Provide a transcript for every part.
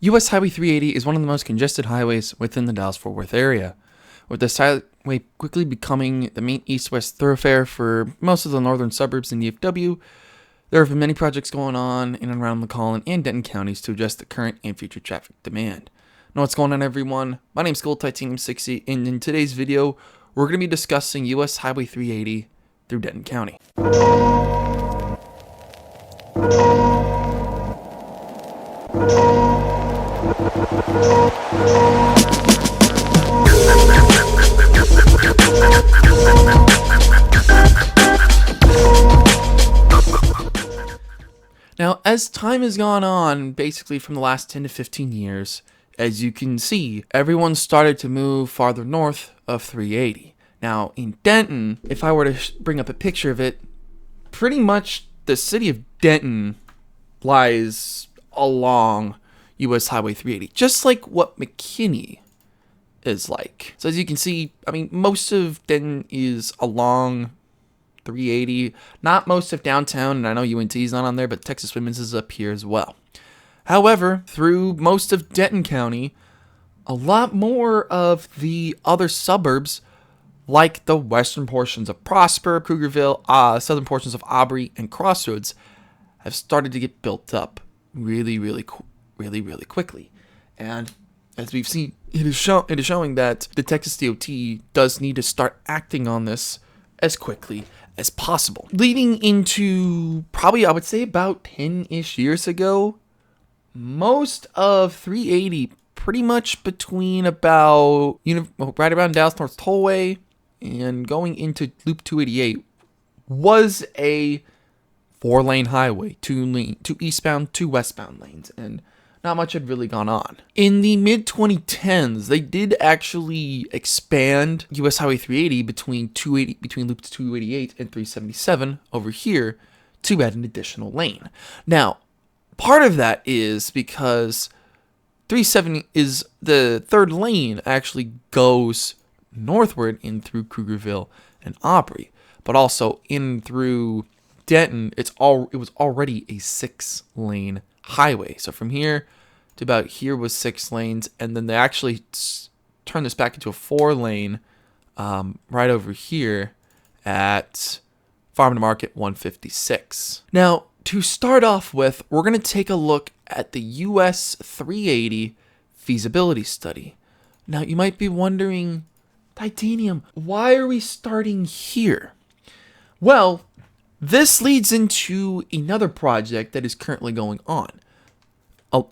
US Highway 380 is one of the most congested highways within the Dallas-Fort Worth area, with this highway quickly becoming the main east-west thoroughfare for most of the northern suburbs in DFW. There have been many projects going on in and around McAllen and Denton counties to address the current and future traffic demand. Now what's going on, everyone? My name's Gold Titanium 60, and in today's video, we're going to be discussing US Highway 380 through Denton County. Now, as time has gone on, basically from the last 10 to 15 years, as you can see, everyone started to move farther north of 380. Now, in Denton, if I were to bring up a picture of it, pretty much the city of Denton lies along US Highway 380, just like what McKinney is like. So as you can see, I mean, most of Denton is along 380, not most of downtown, and I know UNT's not on there, but Texas Women's is up here as well. However, through most of Denton County, a lot more of the other suburbs, like the western portions of Prosper, Krugerville, southern portions of Aubrey, and Crossroads, have started to get built up really quickly. And as we've seen, it is showing that the Texas DOT does need to start acting on this as quickly as possible. Leading into probably, I would say, about 10-ish years ago, most of 380, pretty much between about, right around Dallas North Tollway and going into Loop 288, was a 4-lane highway, two eastbound, 2 westbound lanes, and not much had really gone on. In the mid-2010s, they did actually expand US Highway 380 between Loop 288 and 377 over here to add an additional lane. Now, part of that is because 370 is the third lane actually goes northward in through Krugerville and Aubrey, but also in through Denton. It was already a 6-lane highway. So from here to about here was 6 lanes, and then they actually turned this back into a 4-lane right over here at Farm to Market 156. Now, to start off with, we're going to take a look at the US 380 feasibility study. Now, you might be wondering, Titanium, why are we starting here? Well, this leads into another project that is currently going on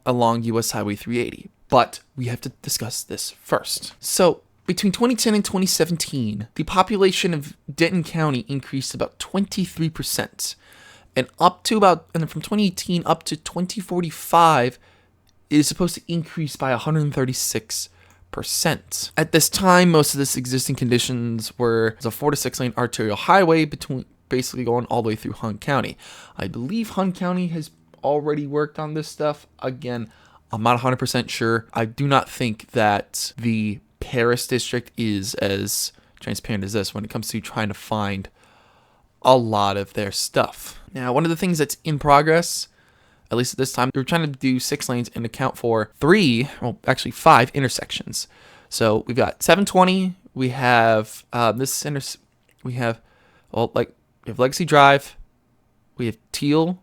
along US Highway 380, but we have to discuss this first. So, between 2010 and 2017, the population of Denton County increased about 23%, and from 2018 up to 2045, it is supposed to increase by 136%. At this time, most of this existing conditions were a 4 to 6 lane arterial highway basically going all the way through Hunt County. I believe Hunt County has already worked on this stuff. Again, I'm not 100% sure. I do not think that the Paris district is as transparent as this when it comes to trying to find a lot of their stuff. Now, one of the things that's in progress, at least at this time, they're trying to do 6 lanes and account for 5 intersections. So we've got 720. We have we have Legacy Drive. We have Teal.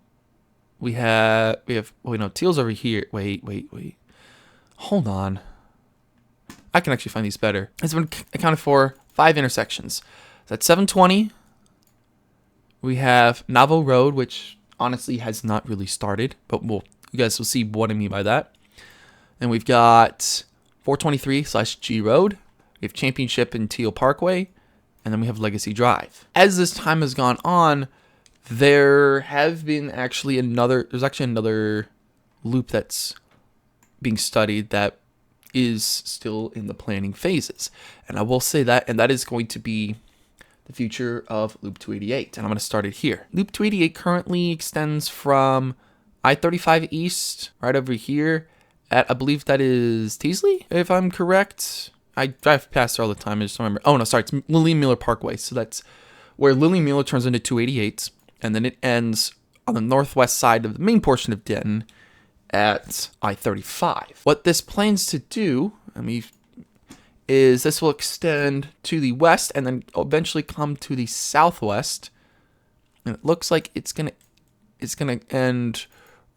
Teal's over here. Wait. Hold on. I can actually find these better. It's been accounted for 5 intersections. That's 720. We have Navo Road, which honestly has not really started, but you guys will see what I mean by that. And we've got 423/G Road. We have Championship and Teal Parkway. And then we have Legacy Drive. As this time has gone on, there's actually another loop that's being studied that is still in the planning phases. And I will say that, and that is going to be the future of Loop 288. And I'm going to start it here. Loop 288 currently extends from I-35 East right over here at, I believe that is Teasley, if I'm correct. I drive past there all the time. I just don't remember. Oh, no, sorry. It's Lillian Mueller Parkway. So that's where Lillian Mueller turns into 288. And then it ends on the northwest side of the main portion of Denton at I-35. What this plans to do, is this will extend to the west and then eventually come to the southwest. And it looks like it's gonna end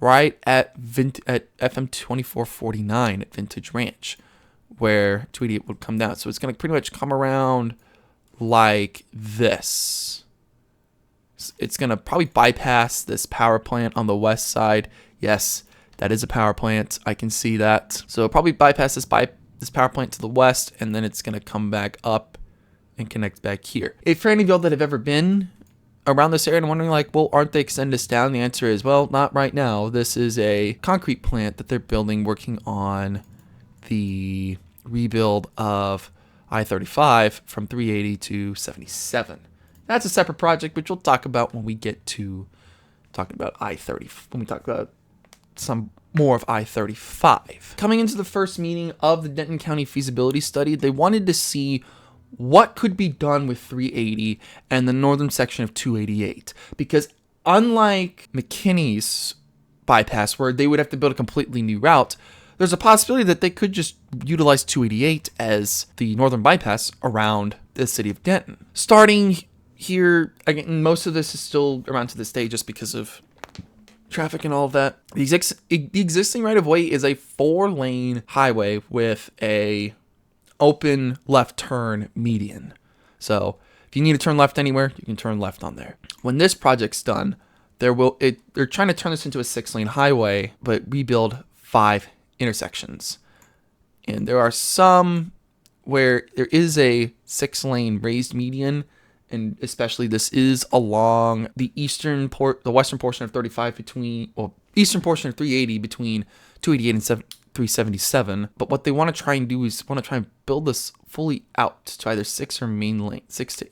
right at FM 2449 at Vintage Ranch, where 288 would come down. So it's gonna pretty much come around like this. It's gonna probably bypass this power plant on the west side. Yes, that is a power plant. I can see that. So it'll probably bypass this power plant to the west, and then it's gonna come back up and connect back here. If for any of y'all that have ever been around this area and wondering like, well, aren't they extending this down? The answer is, well, not right now. This is a concrete plant that they're building, working on the rebuild of I-35 from 380 to 77. That's a separate project, which we'll talk about when we get to talking about I-30, when we talk about some more of I-35. Coming into the first meeting of the Denton County feasibility study, they wanted to see what could be done with 380 and the northern section of 288. Because unlike McKinney's bypass, where they would have to build a completely new route, there's a possibility that they could just utilize 288 as the northern bypass around the city of Denton. Starting here, again, most of this is still around to this day just because of traffic and all of that. The existing right-of-way is a 4-lane highway with a open left turn median. So if you need to turn left anywhere, you can turn left on there. When this project's done, they're trying to turn this into a 6-lane highway, but rebuild 5 intersections. And there are some where there is a 6-lane raised median, and especially this is along the western portion of 35 eastern portion of 380 between 288 and 377. But what they want to try and do is build this fully out to either 6 to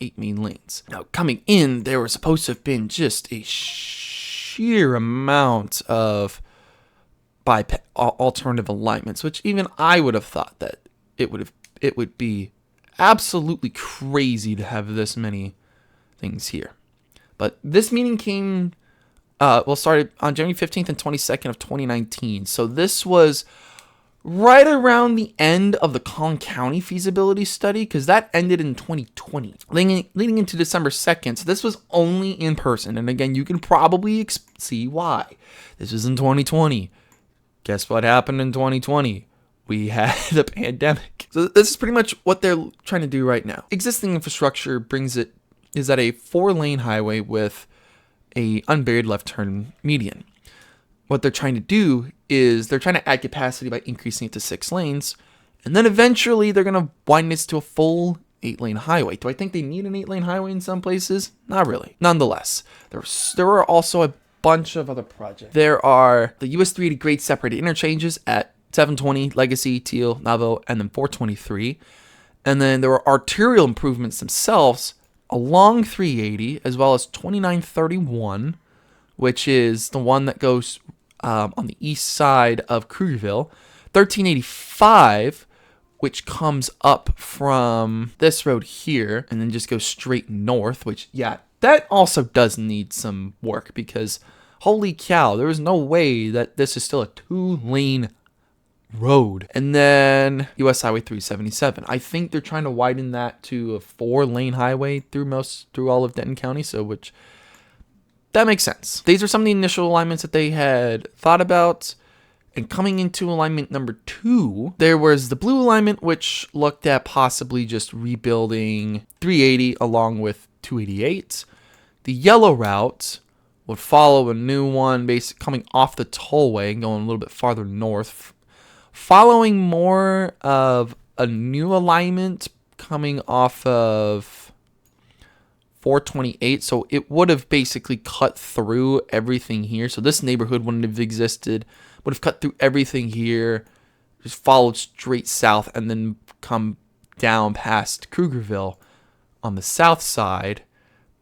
8 main lanes. Now, coming in, there were supposed to have been just a sheer amount of alternative alignments, which even I would have thought that it would be absolutely crazy to have this many things here. But this meeting started on January 15th and 22nd of 2019. So this was right around the end of the Collin County feasibility study, because that ended in 2020, leading into December 2nd. So this was only in person. And again, you can probably see why. This was in 2020. Guess what happened in 2020? We had the pandemic. So this is pretty much what they're trying to do right now. Existing infrastructure is at a 4-lane highway with a unburied left turn median. What they're trying to do is they're trying to add capacity by increasing it to 6 lanes. And then eventually they're going to widen this to a full 8-lane highway. Do I think they need an 8-lane highway in some places? Not really. Nonetheless, there were also a bunch of other projects. There are the US 380 grade separated interchanges at 720, Legacy, Teal, Navo, and then 423. And then there were arterial improvements themselves along 380, as well as 2931, which is the one that goes on the east side of Krugerville. 1385, which comes up from this road here, and then just goes straight north, which, yeah, that also does need some work, because holy cow, there is no way that this is still a 2-lane road. And then US Highway 377. I think they're trying to widen that to a 4-lane highway through all of Denton County, which that makes sense. These are some of the initial alignments that they had thought about. And coming into alignment number 2, there was the blue alignment, which looked at possibly just rebuilding 380 along with 288. The yellow route would follow a new one basically coming off the tollway and going a little bit farther north, following more of a new alignment coming off of 428. So it would have basically cut through everything here. So this neighborhood wouldn't have existed, would have cut through everything here, just followed straight south, and then come down past Krugerville on the south side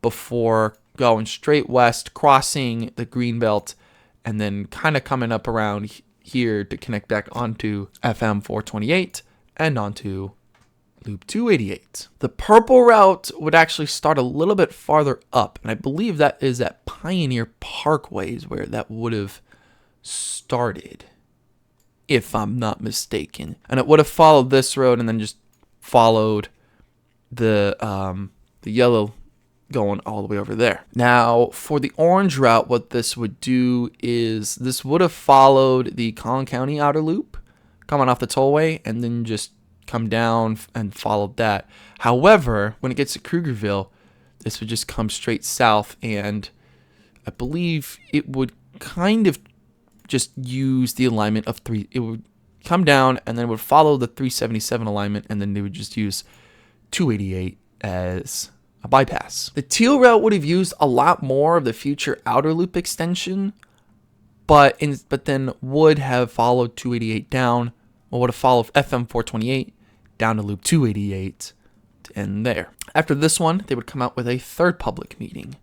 before going straight west, crossing the Greenbelt, and then kind of coming up around here to connect back onto FM 428 and onto Loop 288. The purple route would actually start a little bit farther up, and I believe that is at Pioneer Parkways where that would have started, if I'm not mistaken. And it would have followed this road and then just followed the yellow going all the way over there. Now, for the orange route, what this would do is this would have followed the Collin County outer loop, coming off the tollway, and then just come down and followed that. However, when it gets to Krugerville, this would just come straight south, and I believe it would kind of just use the alignment of three. It would come down and then it would follow the 377 alignment, and then they would just use 288 as a bypass. The teal route would have used a lot more of the future outer loop extension, but then would have followed 288 down, or would have followed FM 428 down to loop 288 to end there. After this one, they would come out with a third public meeting.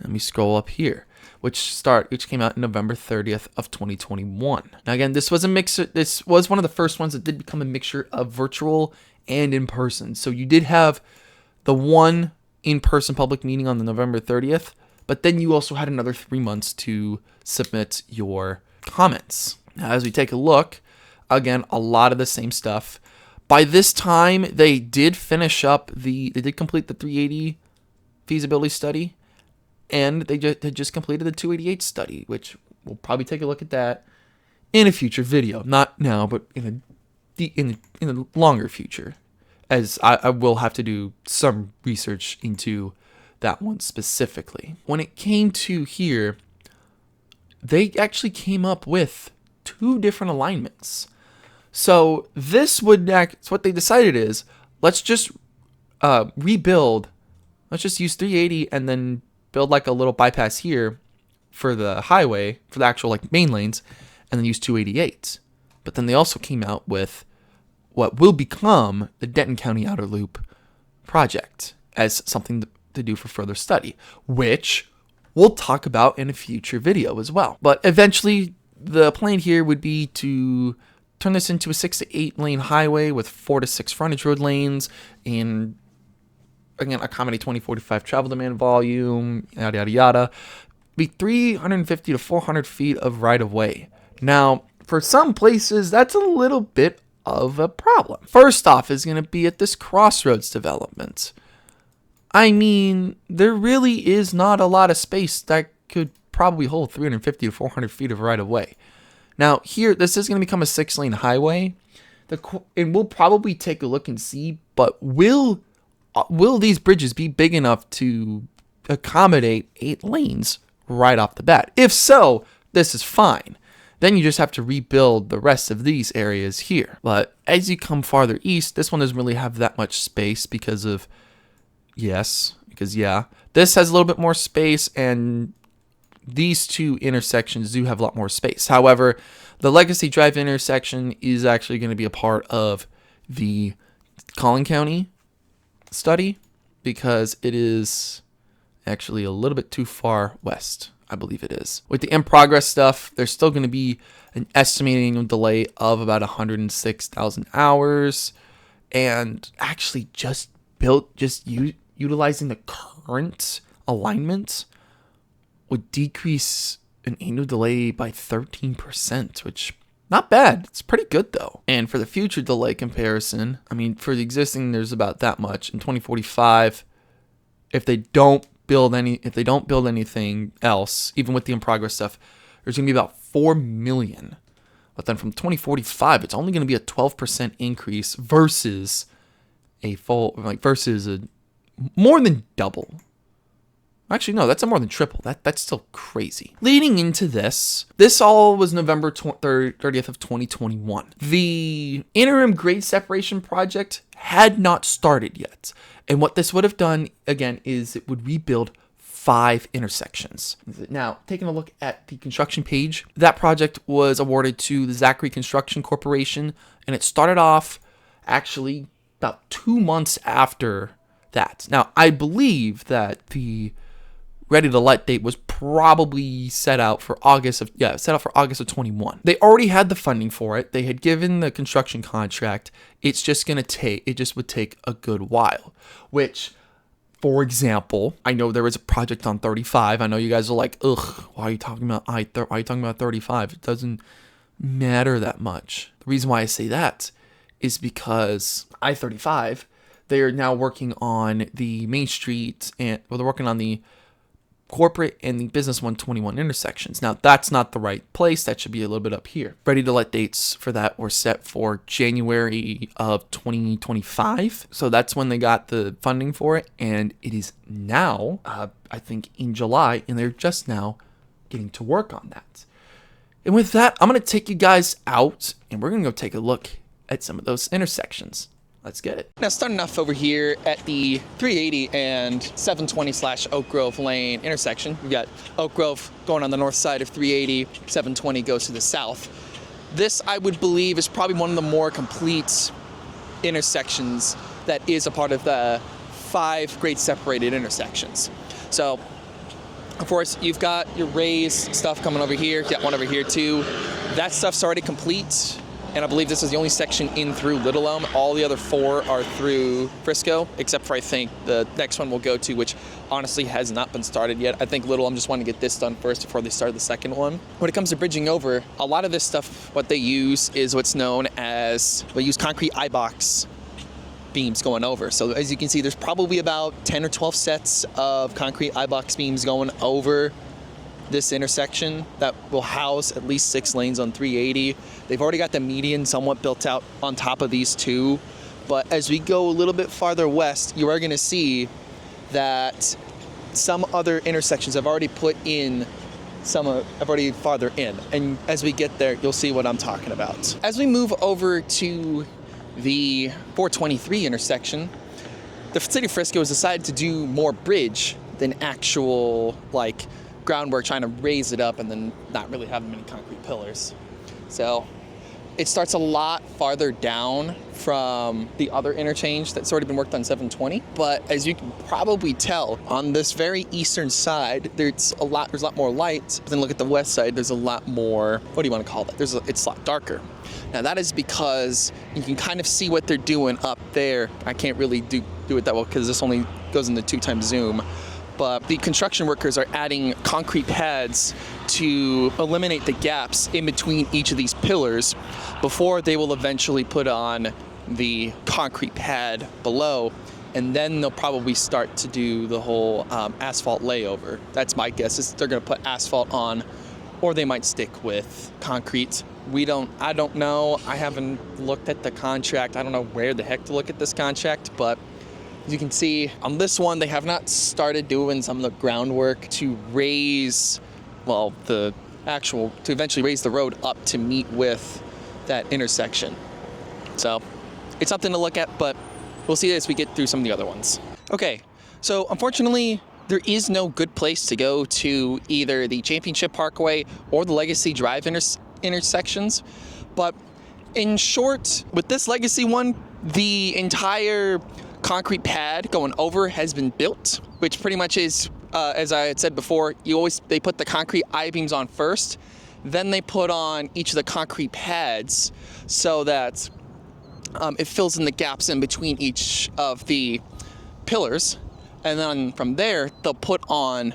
Let me scroll up here, which came out in November 30th of 2021. Now again, this was a mixer. This was one of the first ones that did become a mixture of virtual and in person. So you did have the one in-person public meeting on the November 30th, but then you also had another 3 months to submit your comments. Now, as we take a look, again, a lot of the same stuff. By this time, they did complete the 380 feasibility study, and they had just completed the 288 study, which we'll probably take a look at that in a future video. Not now, but in a longer future, as I will have to do some research into that one specifically. When it came to here, they actually came up with 2 different alignments. So what they decided is, let's just rebuild. Let's just use 380 and then build like a little bypass here for the highway, for the actual like main lanes, and then use 288. But then they also came out with what will become the Denton County Outer Loop project as something to do for further study, which we'll talk about in a future video as well. But eventually, the plan here would be to turn this into a 6 to 8 lane highway with 4 to 6 frontage road lanes, and again, accommodate 2045 travel demand volume, yada, yada, yada. Be 350 to 400 feet of right of way. Now, for some places, that's a little bit of a problem. First off is going to be at this crossroads development. I mean, there really is not a lot of space that could probably hold 350 to 400 feet of right of way. Now, here, this is going to become a 6-lane highway, and we'll probably take a look and see, but will these bridges be big enough to accommodate 8 lanes right off the bat? If so, this is fine. Then you just have to rebuild the rest of these areas here. But as you come farther east, this one doesn't really have that much space because this has a little bit more space, and these 2 intersections do have a lot more space. However, the Legacy Drive intersection is actually going to be a part of the Collin County study because it is actually a little bit too far west. I believe it is. With the in progress stuff, there's still going to be an estimating delay of about 106,000 hours, and actually utilizing the current alignment would decrease an annual delay by 13%, which not bad. It's pretty good though. And for the future delay comparison, I mean, for the existing, there's about that much. In 2045, if they don't build anything else, even with the in progress stuff, there's going to be about 4 million. But then from 2045, it's only going to be a 12% increase versus more than double. Actually, no, that's a more than triple. That's still crazy. Leading into this all was November 30th of 2021. The interim grade separation project had not started yet. And what this would have done, again, is it would rebuild 5 intersections. Now, taking a look at the construction page, that project was awarded to the Zachary Construction Corporation, and it started off actually about 2 months after that. Now, I believe that the ready to let date was probably set out for August of 21. They already had the funding for it. They had given the construction contract. It just would take a good while, which For example, I know there is a project on 35. I know you guys are like, ugh, why are you talking about why are you talking about 35? It doesn't matter that much. The reason why I say that is because I-35, they are now working on the Main Street and they're working on the corporate and the business 121 intersections. Now, that's not the right place. That should be a little bit up here. Ready to let dates for that were set for January of 2025. So that's when they got the funding for it. And it is now, I think, in July. And they're just now getting to work on that. And with that, I'm going to take you guys out. And we're going to go take a look at some of those intersections. Let's get it. Now, starting off over here at the 380 and 720/Oak Grove Lane intersection, we've got Oak Grove going on the north side of 380, 720 goes to the south. This, I would believe, is probably one of the more complete intersections that is a part of the 5 grade separated intersections. So, of course, you've got your raised stuff coming over here, you got one over here too. That stuff's already complete. And I believe this is the only section in through Little Elm. All the other 4 are through Frisco, except for I think the next one we'll go to, which honestly has not been started yet. I think Little Elm just wanted to get this done first before they start the second one. When it comes to bridging over, a lot of this stuff, what they use is what's known as, they use concrete I-box beams going over. So as you can see, there's probably about 10 or 12 sets of concrete I-box beams going over this intersection that will house at least 6 lanes on 380. They've already got the median somewhat built out on top of these 2. But as we go a little bit farther west, you are going to see that some other intersections have already put in, some have already farther in. And as we get there, you'll see what I'm talking about. As we move over to the 423 intersection, the city of Frisco has decided to do more bridge than actual, like, groundwork, trying to raise it up and then not really having many concrete pillars. So it starts a lot farther down from the other interchange that's already been worked on 720. But as you can probably tell, on this very eastern side, there's a lot more light. But then look at the west side, there's a lot more, what do you want to call that? It's a lot darker. Now that is because you can kind of see what they're doing up there. I can't really do it that well because this only goes into 2x zoom. But the construction workers are adding concrete pads to eliminate the gaps in between each of these pillars before they will eventually put on the concrete pad below, and then they'll probably start to do the whole asphalt layover. That's my guess, is they're going to put asphalt on, or they might stick with concrete. I don't know. I haven't looked at the contract. I don't know where the heck to look at this contract, but as you can see, on this one, they have not started doing some of the groundwork to raise, well, to eventually raise the road up to meet with that intersection. So it's something to look at, but we'll see as we get through some of the other ones. Okay, so unfortunately, there is no good place to go to either the Championship Parkway or the Legacy Drive intersections. But in short, with this Legacy one, the entire concrete pad going over has been built, which pretty much is, as I had said before, they put the concrete I-beams on first, then they put on each of the concrete pads so that it fills in the gaps in between each of the pillars, and then from there they'll put on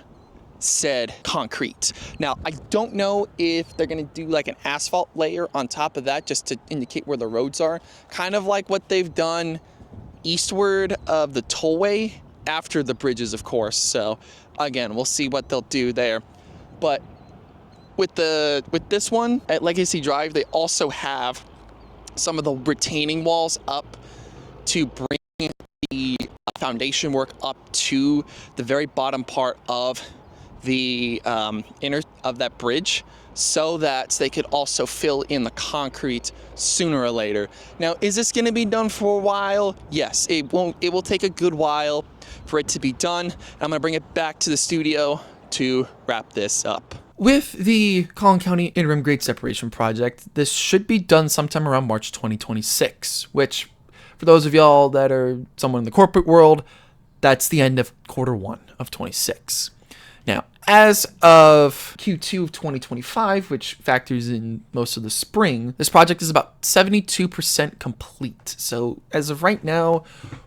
said concrete. Now, I don't know if they're going to do like an asphalt layer on top of that just to indicate where the roads are, kind of like what they've done eastward of the tollway after the bridges, of course. So again, we'll see what they'll do there. But with this one at Legacy Drive, they also have some of the retaining walls up to bring the foundation work up to the very bottom part of the of that bridge, so that they could also fill in the concrete sooner or later. Now, is this going to be done for a while? Yes, it will take a good while for it to be done. I'm going to bring it back to the studio to wrap this up. With the Collin County Interim Grade Separation Project, this should be done sometime around March 2026, which, for those of y'all that are someone in the corporate world, that's the end of Q1 of 26. Now, As of Q2 of 2025, which factors in most of the spring, this project is about 72% complete. So as of right now,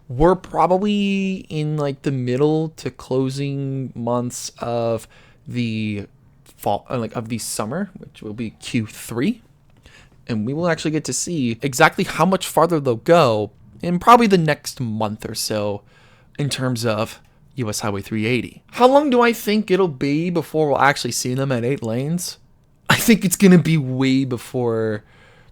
we're probably in like the middle to closing months of the fall, of the summer, which will be Q3. And we will actually get to see exactly how much farther they'll go in probably the next month or so in terms of US Highway 380. How long do I think it'll be before we'll actually see them at 8 lanes? I think it's going to be way before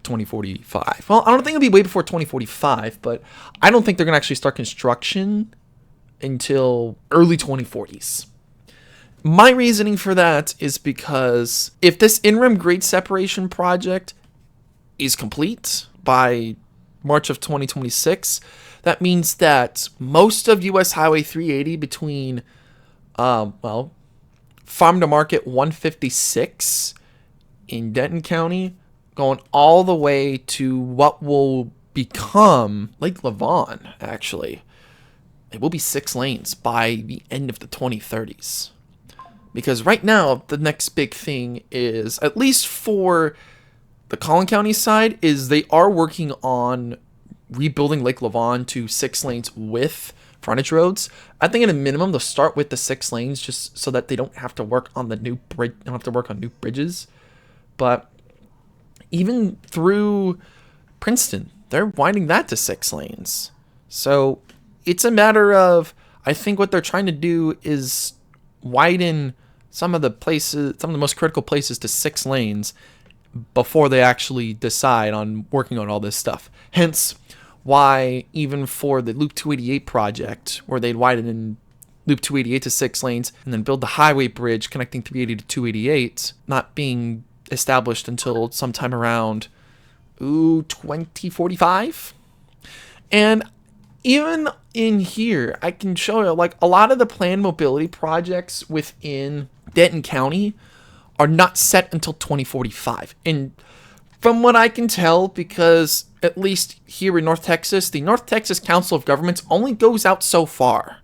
2045. Well, I don't think it'll be way before 2045, but I don't think they're going to actually start construction until early 2040s. My reasoning for that is because if this in-rim grade separation project is complete by March of 2026, that means that most of US Highway 380 between, Farm to Market 156 in Denton County, going all the way to what will become Lake Lavon, actually. It will be 6 lanes by the end of the 2030s. Because right now, the next big thing is, at least for the Collin County side, is they are working on rebuilding Lake Lavon to 6 lanes with frontage roads. I think at a minimum they'll start with the 6 lanes just so that they don't have to work on the new bridge, don't have to work on new bridges. But even through Princeton, they're winding that to 6 lanes. So it's a matter of, I think what they're trying to do is widen some of the most critical places to 6 lanes before they actually decide on working on all this stuff. Hence why even for the Loop 288 project, where they'd widen in Loop 288 to 6 lanes and then build the highway bridge connecting 380 to 288, not being established until sometime around 2045. And even in here, I can show you, like, a lot of the planned mobility projects within Denton County are not set until 2045. And from what I can tell, because at least here in North Texas, the North Texas Council of Governments only goes out so far.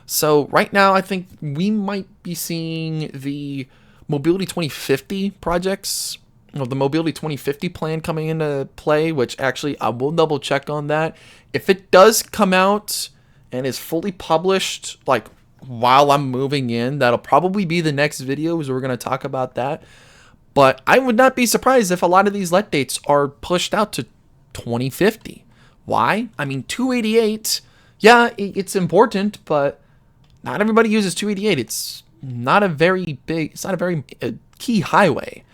So right now, I think we might be seeing the Mobility 2050 projects, the Mobility 2050 plan coming into play, which actually I will double check on that. If it does come out and is fully published, like while I'm moving in, that'll probably be the next video, as we're going to talk about that. But I would not be surprised if a lot of these let dates are pushed out to 2050. Why? I mean, 288, yeah, it's important, but not everybody uses 288. It's not a very key highway.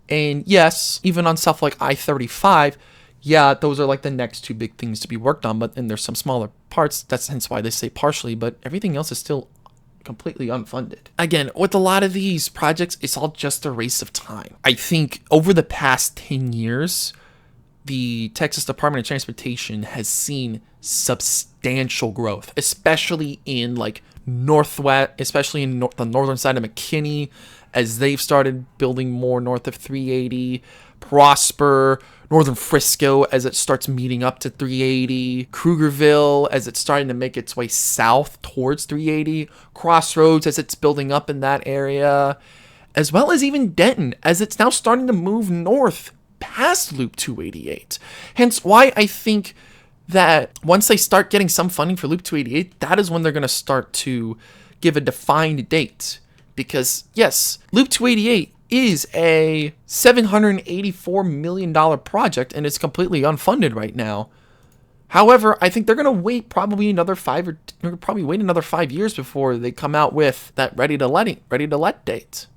And yes, even on stuff like I-35, yeah, those are like the next 2 big things to be worked on, but then there's some smaller parts. That's hence why they say partially, but everything else is still completely unfunded. Again, with a lot of these projects, it's all just a race of time. I think over the past 10 years, the Texas Department of Transportation has seen substantial growth, especially in like Northwest, especially in the northern side of McKinney, as they've started building more north of 380, Prosper, Northern Frisco as it starts meeting up to 380, Krugerville as it's starting to make its way south towards 380, Crossroads as it's building up in that area, as well as even Denton as it's now starting to move north past Loop 288. Hence why I think that once they start getting some funding for Loop 288, that is when they're going to start to give a defined date. Because yes, Loop 288 is a $784 million project and it's completely unfunded right now. However, I think they're going to wait probably another 5 years before they come out with that ready to let date.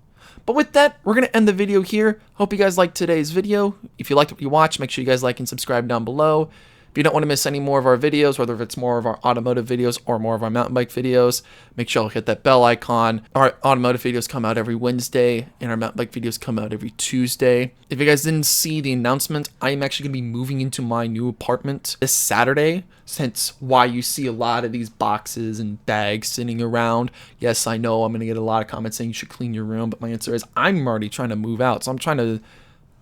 But with that, we're going to end the video here. Hope you guys liked today's video. If you liked what you watched, make sure you guys like and subscribe down below. If you don't want to miss any more of our videos, whether it's more of our automotive videos or more of our mountain bike videos, make sure you hit that bell icon. Our automotive videos come out every Wednesday, and our mountain bike videos come out every Tuesday. If you guys didn't see the announcement, I am actually going to be moving into my new apartment this Saturday, hence why you see a lot of these boxes and bags sitting around. Yes, I know I'm going to get a lot of comments saying you should clean your room, but my answer is I'm already trying to move out, so I'm trying to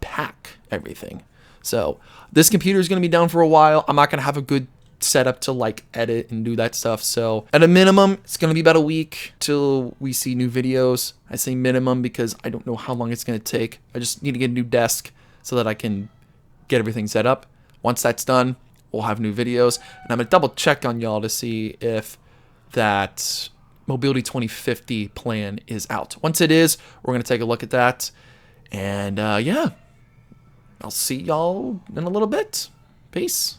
pack everything. So this computer is going to be down for a while. I'm not going to have a good set up to like edit and do that stuff. So at a minimum, it's going to be about a week till we see new videos. I say minimum because I don't know how long it's going to take. I just need to get a new desk so that I can get everything set up. Once that's done, we'll have new videos. And I'm going to double check on y'all to see if that Mobility 2050 plan is out. Once it is, we're going to take a look at that. And yeah, I'll see y'all in a little bit. Peace.